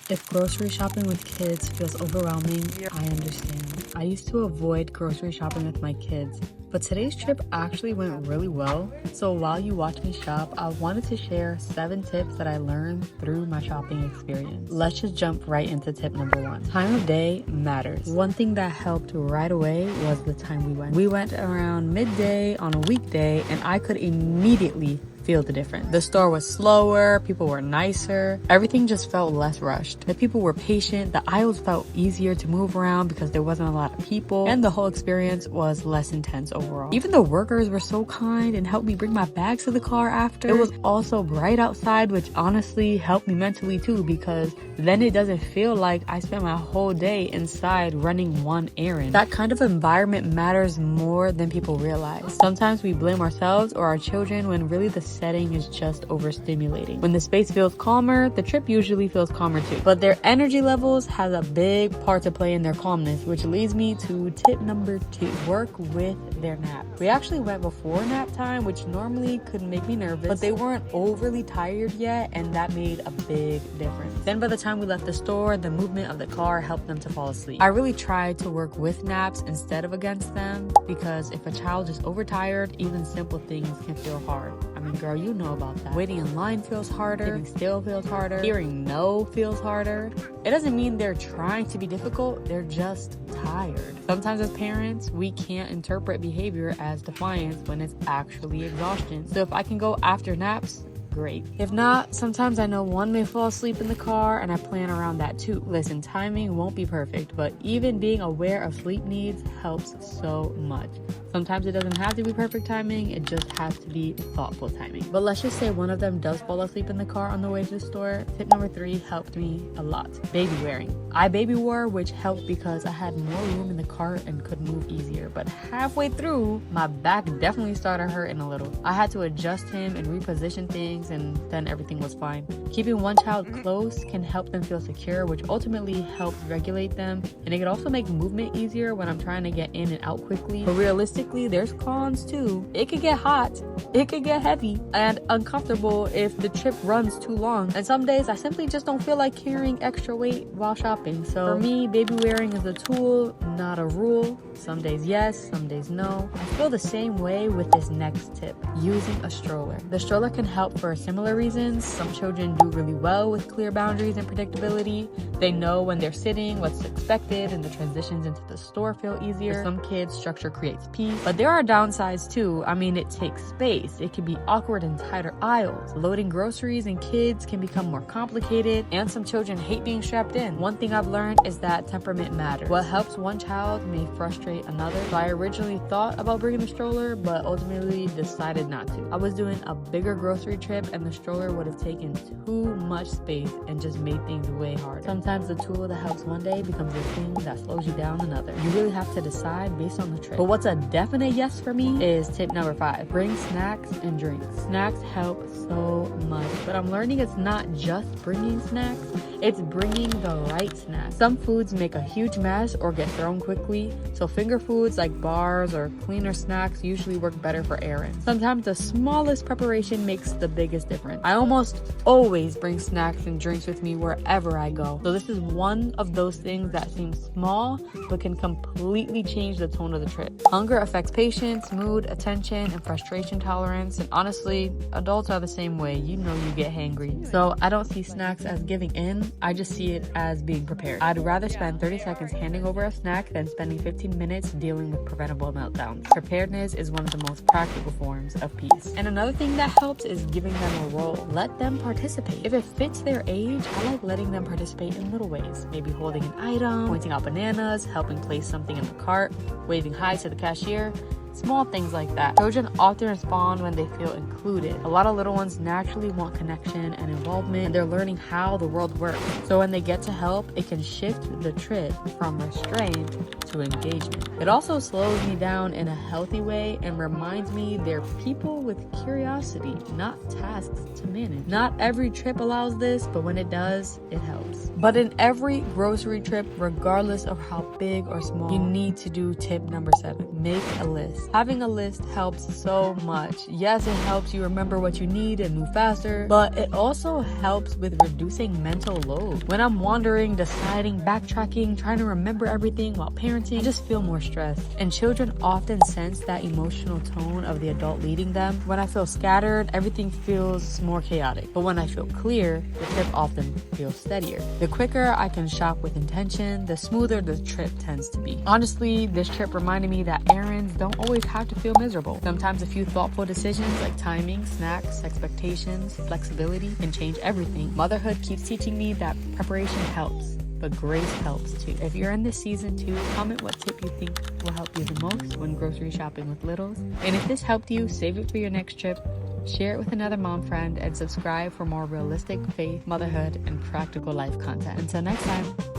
If grocery shopping with kids feels overwhelming, I understand. I used to avoid grocery shopping with my kids, but today's trip actually went really well. So while you watch me shop, I wanted to share 7 tips that I learned through my shopping experience. Let's just jump right into tip number 1. Time of day matters. One thing that helped right away was the time we went. We went around midday on a weekday, and I could immediately feel the difference. The store was slower, people were nicer, everything just felt less rushed. The people were patient, the aisles felt easier to move around because there wasn't a lot of people, and the whole experience was less intense overall. Even the workers were so kind and helped me bring my bags to the car after. It was also bright outside, which honestly helped me mentally too, because then it doesn't feel like I spent my whole day inside running one errand. That kind of environment matters more than people realize. Sometimes we blame ourselves or our children when really the setting is just overstimulating. When the space feels calmer, the trip usually feels calmer too. But their energy levels has a big part to play in their calmness, which leads me to tip number 2. Work with their nap. We actually went before nap time, which normally could make me nervous, but they weren't overly tired yet, and that made a big difference. Then by the time we left the store, the movement of the car helped them to fall asleep. I really tried to work with naps instead of against them, because if a child is overtired, even simple things can feel hard. I mean, girl, you know about that. Waiting in line feels harder, sitting still feels harder, hearing no feels harder. It doesn't mean they're trying to be difficult, they're just tired. Sometimes as parents, we can't interpret behavior as defiance when it's actually exhaustion. So if I can go after naps, great. If not, sometimes I know one may fall asleep in the car, and I plan around that too. Listen, timing won't be perfect, but even being aware of sleep needs helps so much. Sometimes it doesn't have to be perfect timing, it just has to be thoughtful timing. But let's just say one of them does fall asleep in the car on the way to the store. Tip number 3 helped me a lot. Baby wearing. I baby wore, which helped because I had more room in the cart and could move easier. But halfway through, my back definitely started hurting a little. I had to adjust him and reposition things, and then everything was fine. Keeping one child close can help them feel secure, which ultimately helps regulate them. And it can also make movement easier when I'm trying to get in and out quickly. But realistically, there's cons too. It could get hot, it could get heavy and uncomfortable if the trip runs too long. And some days I simply just don't feel like carrying extra weight while shopping. So for me, baby wearing is a tool, not a rule. Some days yes, some days no. I feel the same way with this next tip, using a stroller. The stroller can help for similar reasons. Some children do really well with clear boundaries and predictability. They know when they're sitting, what's expected, and the transitions into the store feel easier. For some kids, structure creates peace. But there are downsides too. I mean, it takes space. It can be awkward in tighter aisles. Loading groceries and kids can become more complicated, and some children hate being strapped in. One thing I've learned is that temperament matters. What helps one child may frustrate another. So I originally thought about bringing the stroller, but ultimately decided not to. I was doing a bigger grocery trip, and the stroller would have taken too much space and just made things way harder. Sometimes the tool that helps one day becomes the thing that slows you down another. You really have to decide based on the trip. But what's a definite yes for me is tip number 5. Bring snacks and drinks. Snacks help so much, but I'm learning it's not just bringing snacks, it's bringing the right snacks. Some foods make a huge mess or get thrown quickly, so finger foods like bars or cleaner snacks usually work better for errands. Sometimes the smallest preparation makes the biggest difference. I almost always bring snacks and drinks with me wherever I go, so this is one of those things that seems small but can completely change the tone of the trip. Hunger affects patience, mood, attention, and frustration tolerance, and honestly, adults are the same way. You know you get hangry. So I don't see snacks as giving in, I just see it as being prepared. I'd rather spend 30 seconds handing over a snack than spending 15 minutes dealing with preventable meltdowns. Preparedness is one of the most practical forms of peace. And another thing that helps is giving them a role. Let them participate. If it fits their age, I like letting them participate in little ways. Maybe holding an item, pointing out bananas, helping place something in the cart, waving hi to the cashier. Small things like that. Children often respond when they feel included. A lot of little ones naturally want connection and involvement, and they're learning how the world works. So when they get to help, it can shift the trip from restraint to engagement. It also slows me down in a healthy way and reminds me they're people with curiosity, not tasks to manage. Not every trip allows this, but when it does, it helps. But in every grocery trip, regardless of how big or small, you need to do tip number 7. Make a list. list. Having a list helps so much. Yes, it helps you remember what you need and move faster, but it also helps with reducing mental load. When I'm wandering, deciding, backtracking, trying to remember everything while parenting, I just feel more stressed. And children often sense that emotional tone of the adult leading them. When I feel scattered, everything feels more chaotic. But when I feel clear, the trip often feels steadier. The quicker I can shop with intention, the smoother the trip tends to be. Honestly, this trip reminded me that errands don't always have to feel miserable. Sometimes a few thoughtful decisions like timing, snacks, expectations, flexibility can change everything. Motherhood keeps teaching me that preparation helps, but grace helps too. If you're in this season too, comment what tip you think will help you the most when grocery shopping with littles. And if this helped you, save it for your next trip, share it with another mom friend, and subscribe for more realistic faith, motherhood, and practical life content. Until next time.